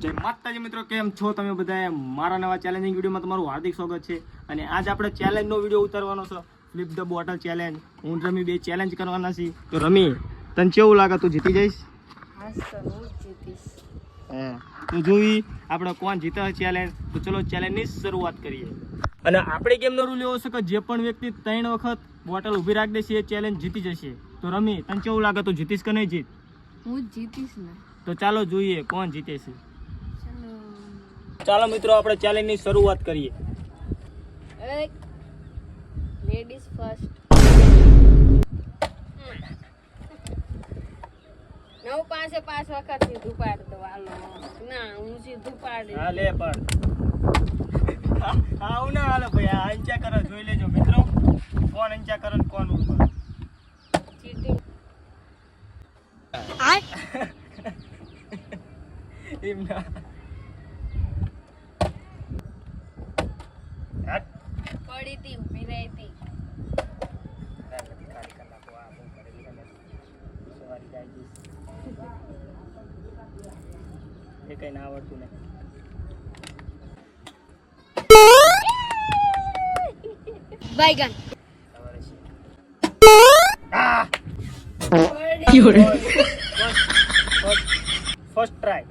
જય માતાજી મિત્રો, કેમ છો તમે બધા? મારા નવા ચેલેન્જિંગ વિડીયોમાં તમારું હાર્દિક સ્વાગત છે. અને આજ આપણે ચેલેન્જનો વિડીયો ઉતારવાનો છે, ફ્લિપ ધ બોટલ ચેલેન્જ. હું રમી બે ચેલેન્જ કરવાના છે. તો રમી, તને કેવું લાગે? તું જીતી જઈશ? તો જોઈ આપણે કોણ જીતે ચેલેન્જ. તો ચલો ચેલેન્જની શરૂઆત કરીએ. અને આપણે ગેમનો રૂલ એવો છે કે જે પણ વ્યક્તિ 3 વખત બોટલ ઊભી રાખી દેશે એ ચેલેન્જ જીતી જશે. તો રમી, તને કેવું લાગે? તું જીતીશ કે નહીં જીત? હું જીતીશ ને. તો ચાલો જોઈએ કોણ જીતે છે. ચાલો મિત્રો, આપણે ચેલેન્જની શરૂઆત કરીએ. Ladies first. 9 પાસે 5 વખત સીધું પાડ દો. હાલો ના, હું સીધું પાડી. હા લે પાડ. આવું ના હાલો ભાઈ, આ અંચા કરો. જોઈ લેજો મિત્રો, કોણ અંચા કરે ને કોણ ઉપર. ચીટિંગ. એમ ના. પડી હતી, ઊભી રહી હતી. એ કઈ ના આવડતું ને. બાયગન. First try.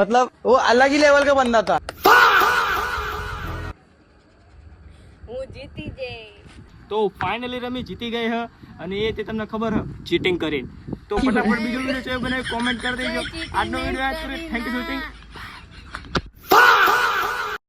मतलब वो अलग ही लेवल का बंदा था. હું જીતી જઈ. તો ફાઇનલી રમી જીતી ગઈ હ. અને એ તે તમને ખબર હ, ચીટિંગ કરીને. તો ફટાફટ બીજો વિડીયો બનાવી કોમેન્ટ કરી દેજો. આજનો વિડીયો આ કરી. Thank you for watching.